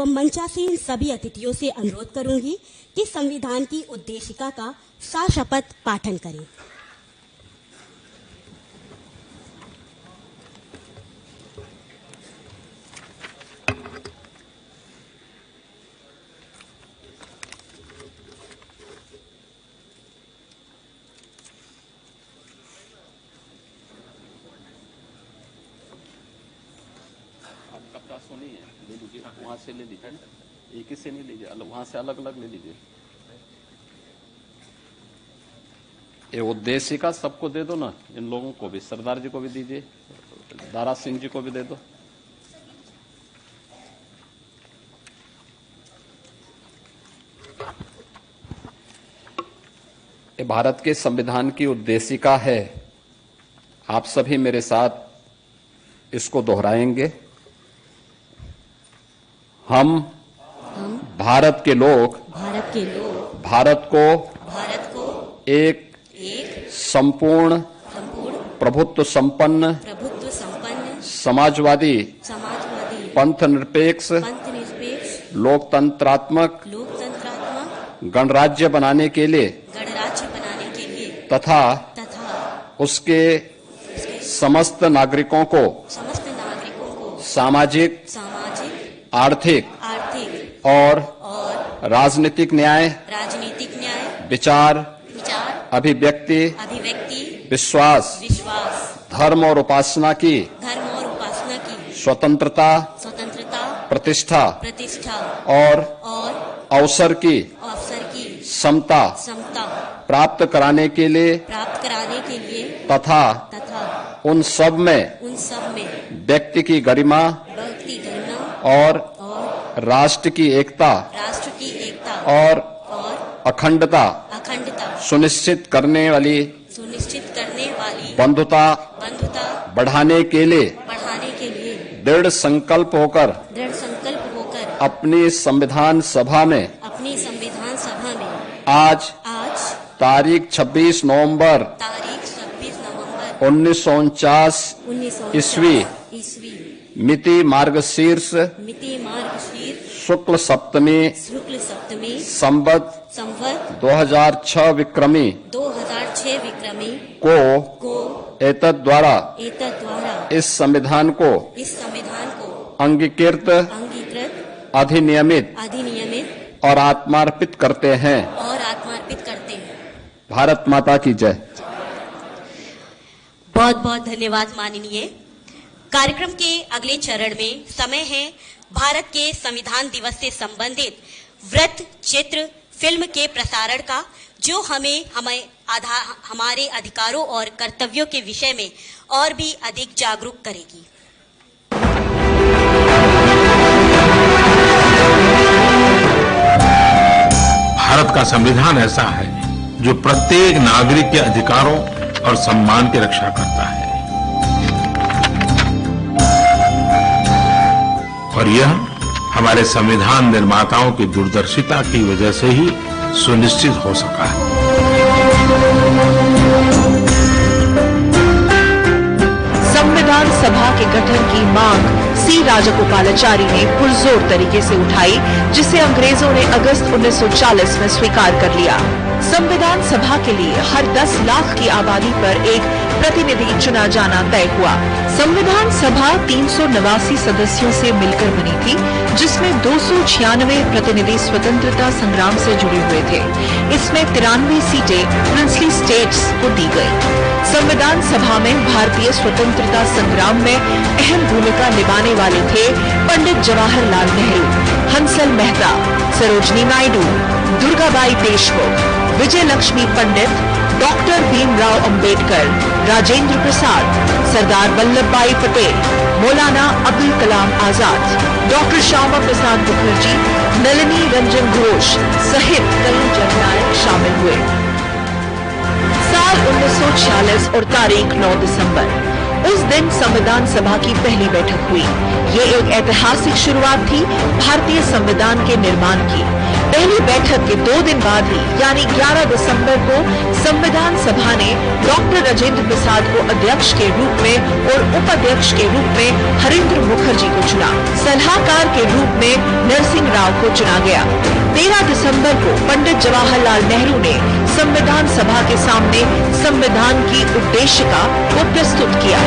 मंचासीन सभी अतिथियों से अनुरोध करूंगी कि संविधान की उद्देशिका का सशपथ पाठन करें। नहीं है, ले लीजिए, वहां से ले लीजिए, एक ही से नहीं लीजिए, वहां से अलग अलग ले लीजिए। ये उद्देशिका सबको दे दो ना, इन लोगों को भी, सरदार जी को भी दीजिए, दारा सिंह जी को भी दे दो। ये भारत के संविधान की उद्देशिका है। आप सभी मेरे साथ इसको दोहराएंगे। हम भारत के लोग भारत को एक संपूर्ण प्रभुत्व संपन्न समाजवादी पंथ निरपेक्ष लोकतंत्रात्मक गणराज्य बनाने के लिए तथा उसके समस्त नागरिकों को सामाजिक आर्थिक और राजनीतिक न्याय विचार अभिव्यक्ति विश्वास धर्म और उपासना की स्वतंत्रता प्रतिष्ठा और अवसर की समता प्राप्त कराने के लिए तथा उन सब में व्यक्ति की गरिमा और राष्ट्र की एकता और अखंडता सुनिश्चित करने वाली बंधुता बढ़ाने के लिए दृढ़ संकल्प होकर अपनी संविधान सभा में आज तारीख 26 नवंबर 1949 ईस्वी मिति मार्गशीर्ष शुक्ल सप्तमी संवत 2006 विक्रमी को एतद द्वारा इस संविधान को अंगीकृत अधिनियमित और आत्मार्पित करते हैं। भारत माता की जय। बहुत बहुत धन्यवाद माननीय। कार्यक्रम के अगले चरण में समय है भारत के संविधान दिवस से संबंधित वृत्त चित्र फिल्म के प्रसारण का, जो हमारे अधिकारों और कर्तव्यों के विषय में और भी अधिक जागरूक करेगी। भारत का संविधान ऐसा है जो प्रत्येक नागरिक के अधिकारों और सम्मान की रक्षा करता है, और यह हमारे संविधान निर्माताओं की दूरदर्शिता की वजह से ही सुनिश्चित हो सका है। संविधान सभा के गठन की मांग सी राजगोपालाचारी ने पुरजोर तरीके से उठाई, जिसे अंग्रेजों ने अगस्त 1940 में स्वीकार कर लिया। संविधान सभा के लिए हर 10 लाख की आबादी पर एक प्रतिनिधि चुना जाना तय हुआ। संविधान सभा 389 सदस्यों से मिलकर बनी थी, जिसमें 296 प्रतिनिधि स्वतंत्रता संग्राम से जुड़े हुए थे। इसमें 93 सीटें प्रिंसली स्टेट्स को दी गई। संविधान सभा में भारतीय स्वतंत्रता संग्राम में अहम भूमिका निभाने वाले थे पंडित जवाहरलाल नेहरू, हंसल मेहता, सरोजनी नायडू, दुर्गाबाई देशमुख, विजय लक्ष्मी पंडित, डॉक्टर भीमराव अंबेडकर, राजेंद्र प्रसाद, सरदार वल्लभ भाई पटेल, मौलाना अब्दुल कलाम आजाद, डॉक्टर श्यामा प्रसाद मुखर्जी, नलिनी रंजन घोष सहित कई जननायक शामिल हुए। साल 1946 और तारीख 9 दिसंबर, उस दिन संविधान सभा की पहली बैठक हुई। ये एक ऐतिहासिक शुरुआत थी भारतीय संविधान के निर्माण की। पहली बैठक के 2 दिन बाद ही यानी 11 दिसंबर को संविधान सभा ने डॉक्टर राजेंद्र प्रसाद को अध्यक्ष के रूप में और उपाध्यक्ष के रूप में हरेंद्र मुखर्जी को चुना। सलाहकार के रूप में नरसिंह राव को चुना गया। 13 दिसंबर को पंडित जवाहरलाल नेहरू ने संविधान सभा के सामने संविधान की उद्देशिका को प्रस्तुत किया।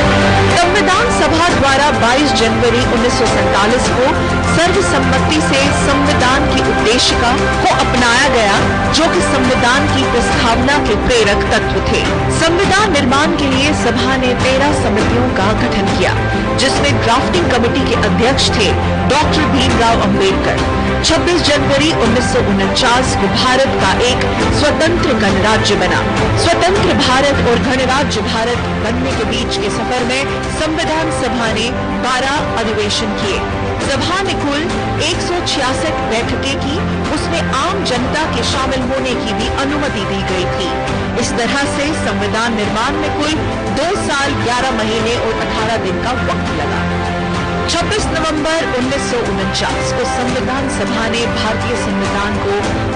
संविधान सभा द्वारा 22 जनवरी 1947 को सर्वसम्मति से संविधान की उद्देशिका को अपनाया गया, जो कि संविधान की प्रस्तावना के प्रेरक तत्व थे। संविधान निर्माण के लिए सभा ने 13 समितियों का गठन किया, जिसमें ड्राफ्टिंग कमेटी के अध्यक्ष थे डॉक्टर भीमराव अंबेडकर। 26 जनवरी 1949 को भारत का एक स्वतंत्र गणराज्य बना। स्वतंत्र भारत और गणराज्य भारत बनने के बीच के सफर में संविधान सभा ने 12 अधिवेशन किए। सभा ने कुल 166 बैठकें की। उसमें आम जनता के शामिल होने की भी अनुमति दी गई थी। इस तरह से संविधान निर्माण में कुल 2 साल 11 महीने और 18 दिन का वक्त लगा। 26 नवंबर 1949 को संविधान सभा ने भारतीय संविधान को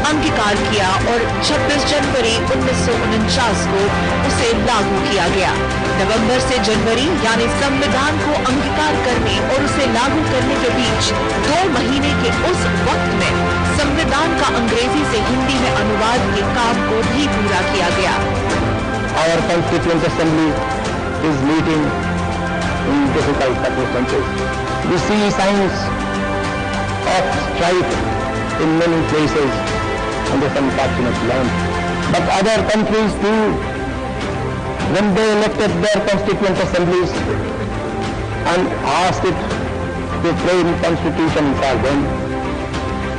अंगीकार किया और 26 जनवरी 1949 को उसे लागू किया गया। नवंबर से जनवरी यानी संविधान को अंगीकार करने और उसे लागू करने के बीच 2 महीने के उस वक्त में संविधान का अंग्रेजी से हिंदी में अनुवाद के काम को भी पूरा किया गया। Our Constituent Assembly is meeting in difficult circumstances. We see signs of strife in many places under some fortunate land. But other countries too, when they elected their constituent assemblies and asked it to frame constitution for them,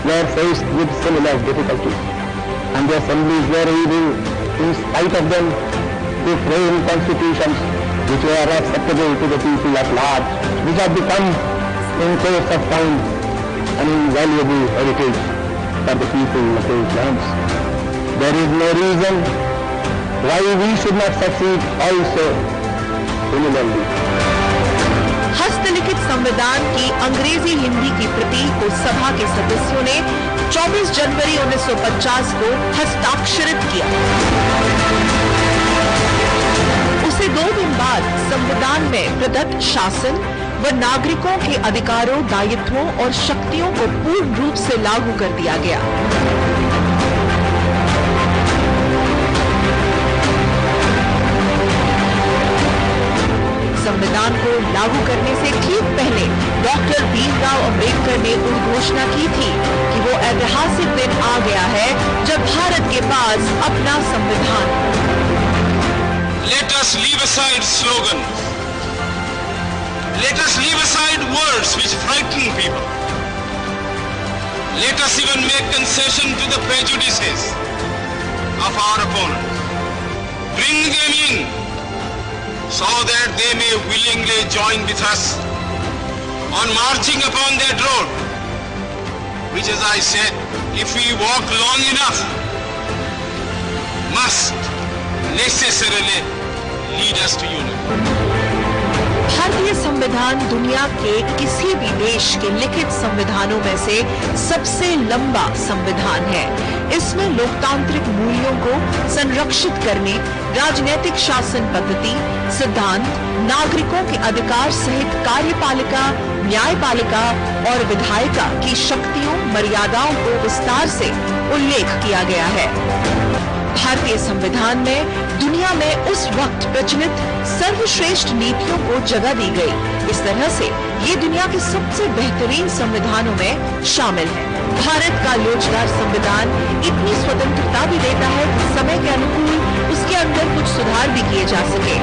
were faced with similar difficulties. And the assemblies were able, in spite of them, to frame constitutions which were acceptable to the people at large, which have become, in course of time, an invaluable heritage for the people of those lands. There is no reason why we should not succeed also similarly. हस्तलिखित संविधान की अंग्रेजी हिंदी की प्रति को सभा के सदस्यों ने 24 जनवरी 1950 को हस्ताक्षरित किया। उसे 2 दिन बाद संविधान में प्रदत्त शासन व नागरिकों के अधिकारों, दायित्वों और शक्तियों को पूर्ण रूप से लागू कर दिया गया। संविधान को लागू करने से ठीक पहले डॉक्टर भीमराव अंबेडकर ने घोषणा की थी कि वो ऐतिहासिक दिन आ गया है जब भारत के पास अपना संविधान। Let us leave aside slogans. Let us leave aside words which frighten people. Let us even make concession to the prejudices of our opponents. Bring them in so that they may willingly join with us on marching upon that road, which, as I said, if we walk long enough, must necessarily lead us to unity. भारतीय संविधान दुनिया के किसी भी देश के लिखित संविधानों में से सबसे लंबा संविधान है। इसमें लोकतांत्रिक मूल्यों को संरक्षित करने, राजनीतिक शासन पद्धति, सिद्धांत, नागरिकों के अधिकार सहित कार्यपालिका, न्यायपालिका और विधायिका की शक्तियों, मर्यादाओं को विस्तार से उल्लेख किया गया है। भारतीय संविधान में दुनिया में उस वक्त प्रचलित सर्वश्रेष्ठ नीतियों को जगह दी गई। इस तरह से ये दुनिया के सबसे बेहतरीन संविधानों में शामिल है। भारत का लोचदार संविधान इतनी स्वतंत्रता भी देता है कि समय के अनुकूल उसके अंदर कुछ सुधार भी किए जा सके।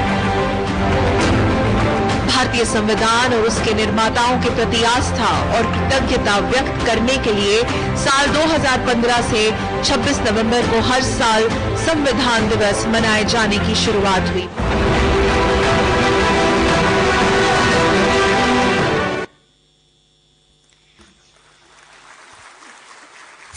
भारतीय संविधान और उसके निर्माताओं के प्रति आस्था और कृतज्ञता व्यक्त करने के लिए साल 2015 से 26 नवंबर को हर साल संविधान दिवस मनाए जाने की शुरुआत हुई।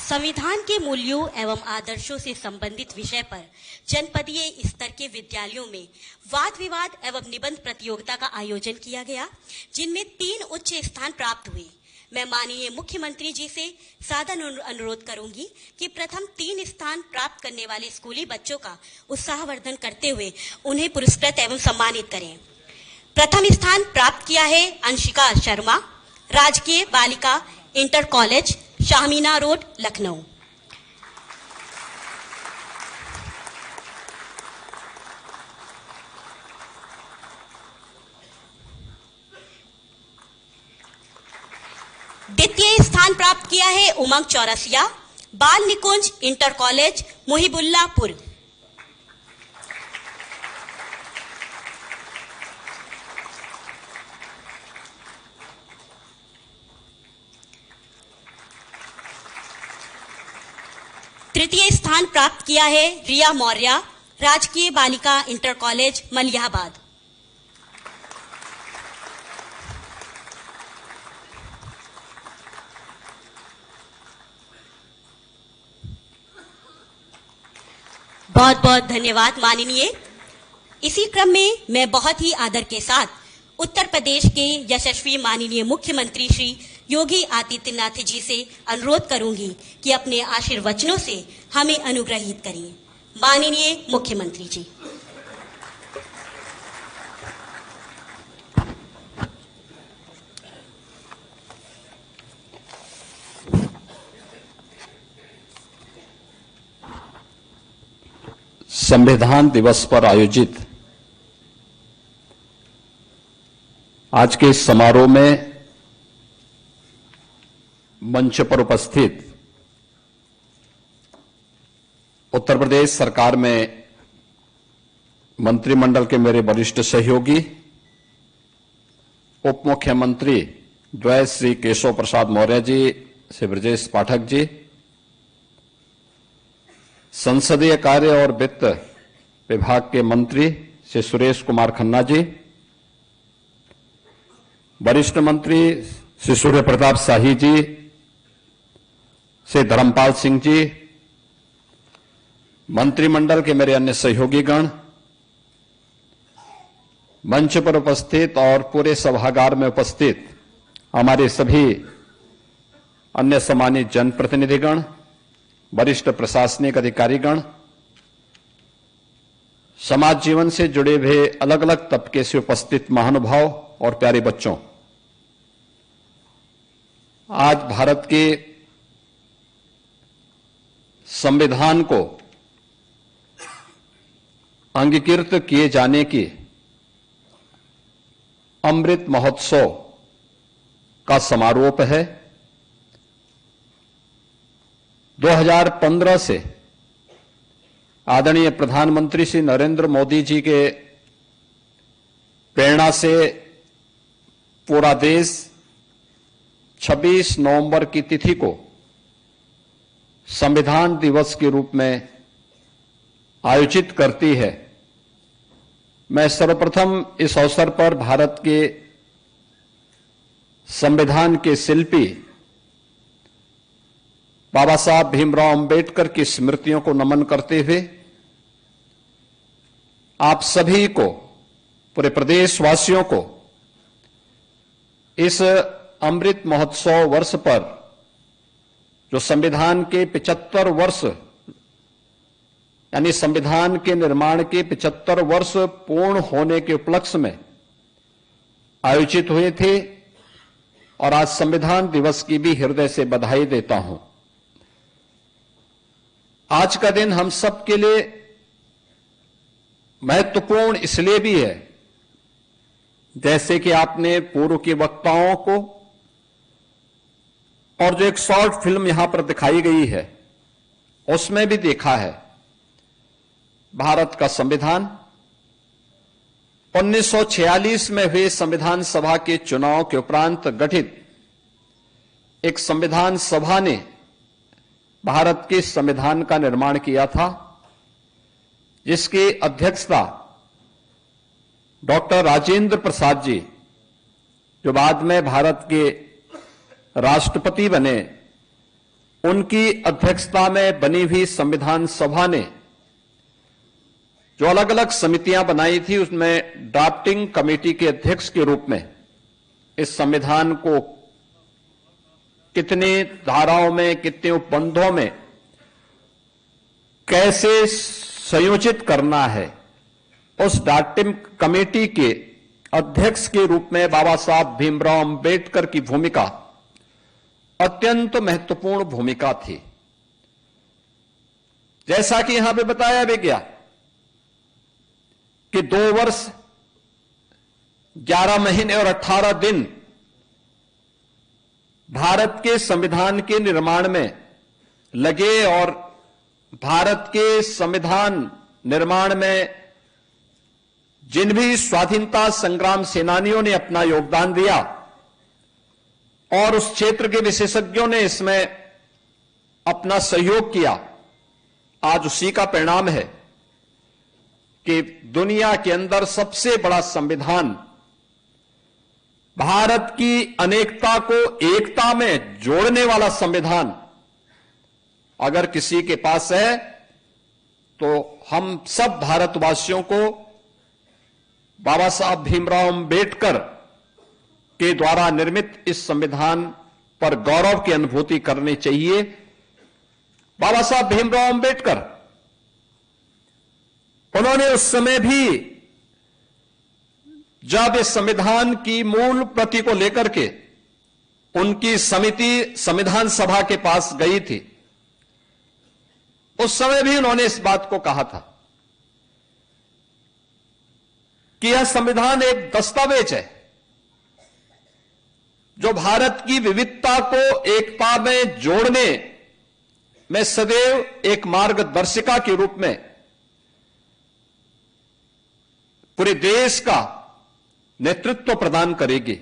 संविधान के मूल्यों एवं आदर्शों से संबंधित विषय पर जनपदीय स्तर के विद्यालयों में वाद विवाद एवं निबंध प्रतियोगिता का आयोजन किया गया, जिनमें 3 उच्च स्थान प्राप्त हुए। मैं माननीय मुख्यमंत्री जी से सादर अनुरोध करूंगी कि प्रथम 3 स्थान प्राप्त करने वाले स्कूली बच्चों का उत्साहवर्धन करते हुए उन्हें पुरस्कृत एवं सम्मानित करें। प्रथम स्थान प्राप्त किया है अंशिका शर्मा, राजकीय बालिका इंटर कॉलेज, शाहमीना रोड, लखनऊ। द्वितीय स्थान प्राप्त किया है उमंग चौरसिया, बाल निकुंज इंटर कॉलेज, मुहिबुल्लापुर। तृतीय स्थान प्राप्त किया है रिया मौर्य, राजकीय बालिका इंटर कॉलेज, मलियाबाद। बहुत बहुत धन्यवाद माननीय। इसी क्रम में मैं बहुत ही आदर के साथ उत्तर प्रदेश के यशस्वी माननीय मुख्यमंत्री श्री योगी आदित्यनाथ जी से अनुरोध करूंगी कि अपने आशीर्वचनों से हमें अनुग्रहित करिए। माननीय मुख्यमंत्री जी। संविधान दिवस पर आयोजित आज के इस समारोह में मंच पर उपस्थित उत्तर प्रदेश सरकार में मंत्रिमंडल के मेरे वरिष्ठ सहयोगी उप मुख्यमंत्री द्वय श्री केशव प्रसाद मौर्य जी, श्री ब्रजेश पाठक जी, संसदीय कार्य और वित्त विभाग के मंत्री श्री सुरेश कुमार खन्ना जी, वरिष्ठ मंत्री श्री सूर्य प्रताप शाही जी, श्री धर्मपाल सिंह जी, मंत्रिमंडल के मेरे अन्य सहयोगीगण, मंच पर उपस्थित और पूरे सभागार में उपस्थित हमारे सभी अन्य सम्मानित जनप्रतिनिधिगण, वरिष्ठ प्रशासनिक अधिकारीगण, समाज जीवन से जुड़े हुए अलग अलग तबके से उपस्थित महानुभाव और प्यारे बच्चों, आज भारत के संविधान को अंगीकृत किए जाने की अमृत महोत्सव का समारोह है। 2015 से आदरणीय प्रधानमंत्री श्री नरेंद्र मोदी जी के प्रेरणा से पूरा देश 26 नवंबर की तिथि को संविधान दिवस के रूप में आयोजित करती है। मैं सर्वप्रथम इस अवसर पर भारत के संविधान के शिल्पी बाबा साहब भीमराव अंबेडकर की स्मृतियों को नमन करते हुए आप सभी को, पूरे प्रदेशवासियों को इस अमृत महोत्सव वर्ष पर, जो संविधान के 75 वर्ष यानी संविधान के निर्माण के 75 वर्ष पूर्ण होने के उपलक्ष्य में आयोजित हुए थे, और आज संविधान दिवस की भी हृदय से बधाई देता हूं। आज का दिन हम सब के लिए महत्वपूर्ण इसलिए भी है, जैसे कि आपने पूर्व के वक्ताओं को और जो एक शॉर्ट फिल्म यहां पर दिखाई गई है उसमें भी देखा है। भारत का संविधान 1946 में हुए संविधान सभा के चुनाव के उपरांत गठित एक संविधान सभा ने भारत के संविधान का निर्माण किया था, जिसकी अध्यक्षता डॉक्टर राजेंद्र प्रसाद जी, जो बाद में भारत के राष्ट्रपति बने, उनकी अध्यक्षता में बनी हुई संविधान सभा ने जो अलग अलग समितियां बनाई थी, उसमें ड्राफ्टिंग कमेटी के अध्यक्ष के रूप में इस संविधान को कितनी धाराओं में, कितने उपबंधों में कैसे संयोजित करना है, उस डार्टिम कमेटी के अध्यक्ष के रूप में बाबा साहब भीमराव अंबेडकर की भूमिका अत्यंत महत्वपूर्ण भूमिका थी। जैसा कि यहां पे बताया भी गया कि 2 वर्ष 11 महीने और 18 दिन भारत के संविधान के निर्माण में लगे और भारत के संविधान निर्माण में जिन भी स्वाधीनता संग्राम सेनानियों ने अपना योगदान दिया और उस क्षेत्र के विशेषज्ञों ने इसमें अपना सहयोग किया, आज उसी का परिणाम है कि दुनिया के अंदर सबसे बड़ा संविधान, भारत की अनेकता को एकता में जोड़ने वाला संविधान अगर किसी के पास है तो हम सब भारतवासियों को बाबा साहब भीमराव अंबेडकर के द्वारा निर्मित इस संविधान पर गौरव की अनुभूति करनी चाहिए। बाबा साहब भीमराव अंबेडकर, उन्होंने उस समय भी जब इस संविधान की मूल प्रति को लेकर के उनकी समिति संविधान सभा के पास गई थी, उस समय भी उन्होंने इस बात को कहा था कि यह संविधान एक दस्तावेज है जो भारत की विविधता को एकता में जोड़ने में सदैव एक मार्गदर्शिका के रूप में पूरे देश का नेतृत्व प्रदान करेगी।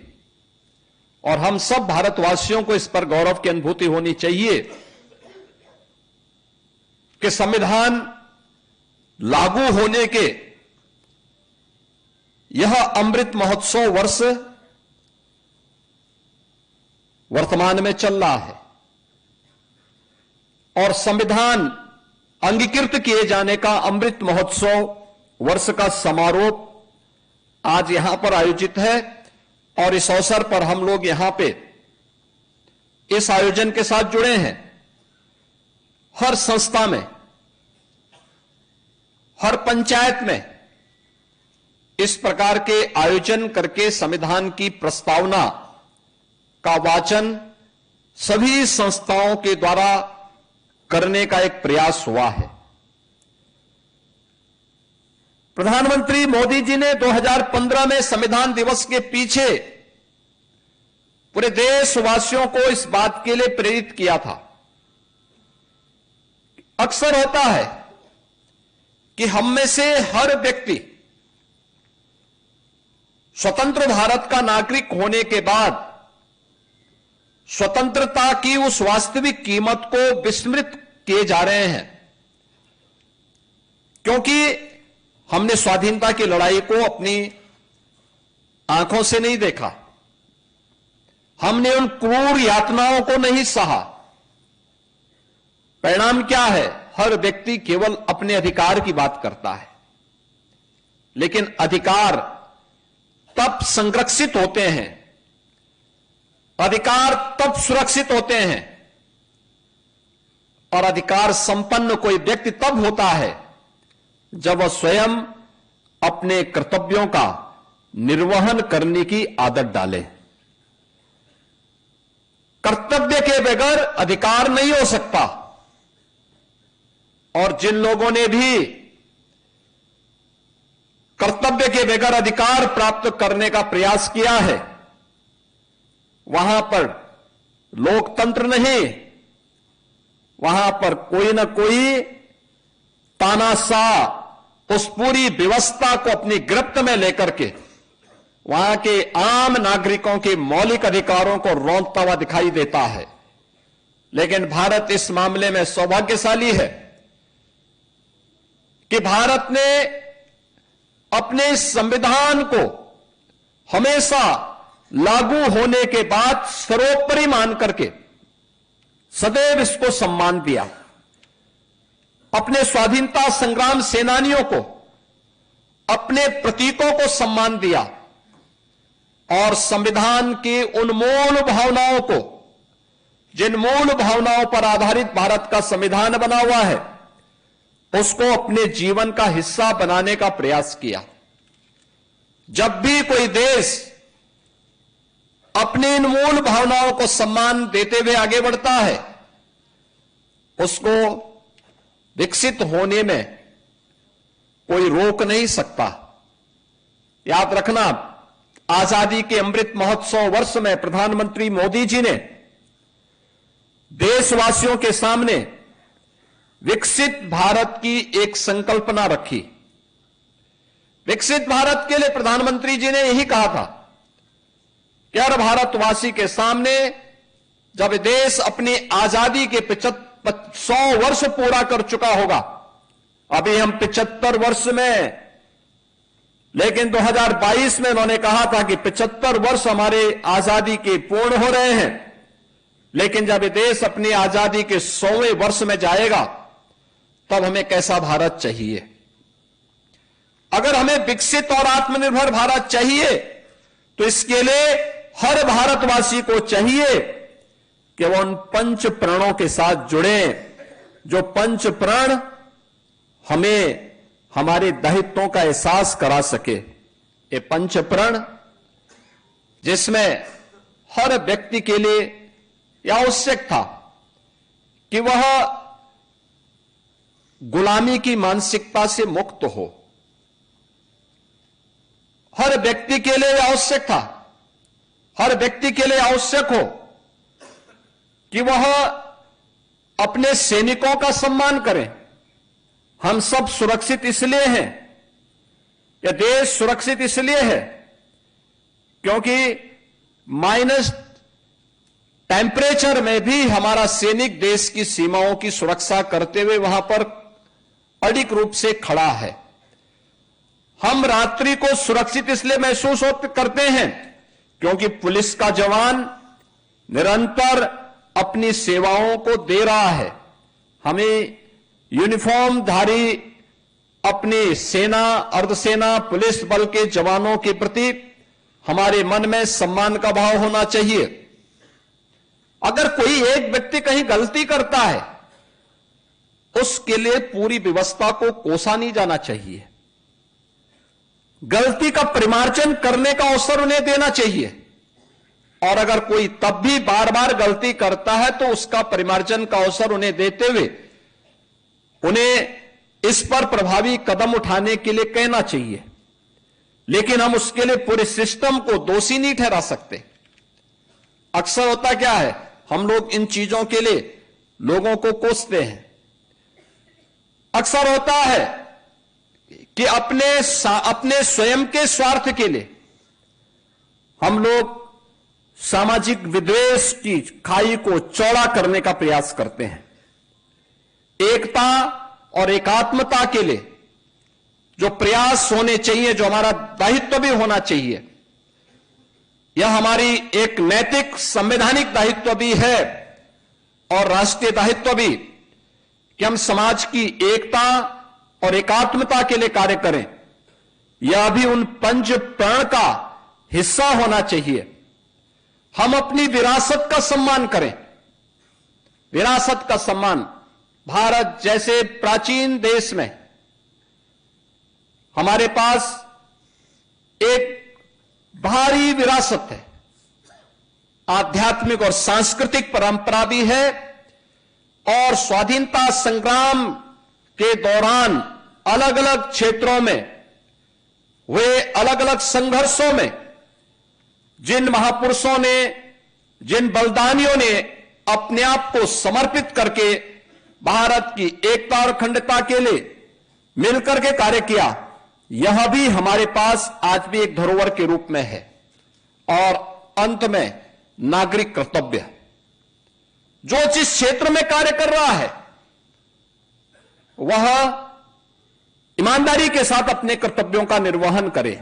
और हम सब भारतवासियों को इस पर गौरव की अनुभूति होनी चाहिए कि संविधान लागू होने के यह अमृत महोत्सव वर्ष वर्तमान में चल रहा है और संविधान अंगीकृत किए जाने का अमृत महोत्सव वर्ष का समारोह आज यहां पर आयोजित है। और इस अवसर पर हम लोग यहां पे इस आयोजन के साथ जुड़े हैं। हर संस्था में, हर पंचायत में इस प्रकार के आयोजन करके संविधान की प्रस्तावना का वाचन सभी संस्थाओं के द्वारा करने का एक प्रयास हुआ है। प्रधानमंत्री मोदी जी ने 2015 में संविधान दिवस के पीछे पूरे देशवासियों को इस बात के लिए प्रेरित किया था। अक्सर होता है कि हम में से हर व्यक्ति स्वतंत्र भारत का नागरिक होने के बाद स्वतंत्रता की उस वास्तविक कीमत को विस्मृत किए जा रहे हैं, क्योंकि हमने स्वाधीनता की लड़ाई को अपनी आंखों से नहीं देखा, हमने उन क्रूर यातनाओं को नहीं सहा। परिणाम क्या है? हर व्यक्ति केवल अपने अधिकार की बात करता है, लेकिन अधिकार तब संरक्षित होते हैं, अधिकार तब सुरक्षित होते हैं और अधिकार संपन्न कोई व्यक्ति तब होता है जब वह स्वयं अपने कर्तव्यों का निर्वहन करने की आदत डाले। कर्तव्य के बगैर अधिकार नहीं हो सकता। और जिन लोगों ने भी कर्तव्य के बगैर अधिकार प्राप्त करने का प्रयास किया है, वहां पर लोकतंत्र नहीं, वहां पर कोई ना कोई तानाशाह उस पूरी व्यवस्था को अपनी गिरफ्त में लेकर के वहां के आम नागरिकों के मौलिक अधिकारों को रौंदता हुआ दिखाई देता है। लेकिन भारत इस मामले में सौभाग्यशाली है कि भारत ने अपने संविधान को हमेशा लागू होने के बाद सर्वोपरि मान करके सदैव इसको सम्मान दिया। अपने स्वाधीनता संग्राम सेनानियों को, अपने प्रतीकों को सम्मान दिया और संविधान की उन मूल भावनाओं को जिन मूल भावनाओं पर आधारित भारत का संविधान बना हुआ है, उसको अपने जीवन का हिस्सा बनाने का प्रयास किया। जब भी कोई देश अपनी इन मूल भावनाओं को सम्मान देते हुए आगे बढ़ता है, उसको विकसित होने में कोई रोक नहीं सकता। याद रखना, आजादी के अमृत महोत्सव वर्ष में प्रधानमंत्री मोदी जी ने देशवासियों के सामने विकसित भारत की एक संकल्पना रखी। विकसित भारत के लिए प्रधानमंत्री जी ने यही कहा था कि हर भारतवासी के सामने जब देश अपनी आजादी के 100 वर्ष पूरा कर चुका होगा, अभी हम 75 वर्ष में, लेकिन 2022 में उन्होंने कहा था कि 75 वर्ष हमारे आजादी के पूर्ण हो रहे हैं, लेकिन जब देश अपनी आजादी के 100वें वर्ष में जाएगा, तब हमें कैसा भारत चाहिए। अगर हमें विकसित और आत्मनिर्भर भारत चाहिए, तो इसके लिए हर भारतवासी को चाहिए कि वो उन पंच प्रणों के साथ जुड़े, जो पंच प्रण हमें हमारे दायित्वों का एहसास करा सके। ये पंच प्रण जिसमें हर व्यक्ति के लिए यह आवश्यक था कि वह गुलामी की मानसिकता से मुक्त हो। हर व्यक्ति के लिए आवश्यक था, हर व्यक्ति के लिए आवश्यक हो कि वह अपने सैनिकों का सम्मान करें। हम सब सुरक्षित इसलिए हैं, यह देश सुरक्षित इसलिए है क्योंकि माइनस टेम्परेचर में भी हमारा सैनिक देश की सीमाओं की सुरक्षा करते हुए वहां पर अडिग रूप से खड़ा है। हम रात्रि को सुरक्षित इसलिए महसूस करते हैं क्योंकि पुलिस का जवान निरंतर अपनी सेवाओं को दे रहा है। हमें यूनिफॉर्मधारी अपनी सेना, अर्धसेना, पुलिस बल के जवानों के प्रति हमारे मन में सम्मान का भाव होना चाहिए। अगर कोई एक व्यक्ति कहीं गलती करता है, उसके लिए पूरी व्यवस्था को कोसा नहीं जाना चाहिए। गलती का परिमार्जन करने का अवसर उन्हें देना चाहिए, और अगर कोई तब भी बार बार गलती करता है तो उसका परिमार्जन का अवसर उन्हें देते हुए उन्हें इस पर प्रभावी कदम उठाने के लिए कहना चाहिए। लेकिन हम उसके लिए पूरे सिस्टम को दोषी नहीं ठहरा सकते। अक्सर होता क्या है, हम लोग इन चीजों के लिए लोगों को कोसते हैं। अक्सर होता है कि अपने स्वयं के स्वार्थ के लिए हम लोग सामाजिक विद्वेष की खाई को चौड़ा करने का प्रयास करते हैं। एकता और एकात्मता के लिए जो प्रयास होने चाहिए, जो हमारा दायित्व भी होना चाहिए, यह हमारी एक नैतिक संवैधानिक दायित्व भी है और राष्ट्रीय दायित्व भी कि हम समाज की एकता और एकात्मता के लिए कार्य करें। यह भी उन पंच प्रण का हिस्सा होना चाहिए। हम अपनी विरासत का सम्मान करें। विरासत का सम्मान, भारत जैसे प्राचीन देश में हमारे पास एक भारी विरासत है, आध्यात्मिक और सांस्कृतिक परंपरा भी है, और स्वाधीनता संग्राम के दौरान अलग अलग क्षेत्रों में हुए अलग अलग संघर्षों में जिन महापुरुषों ने, जिन बलिदानियों ने अपने आप को समर्पित करके भारत की एकता और अखंडता के लिए मिलकर के कार्य किया, यह भी हमारे पास आज भी एक धरोहर के रूप में है। और अंत में नागरिक कर्तव्य, जो जिस क्षेत्र में कार्य कर रहा है वह ईमानदारी के साथ अपने कर्तव्यों का निर्वहन करे।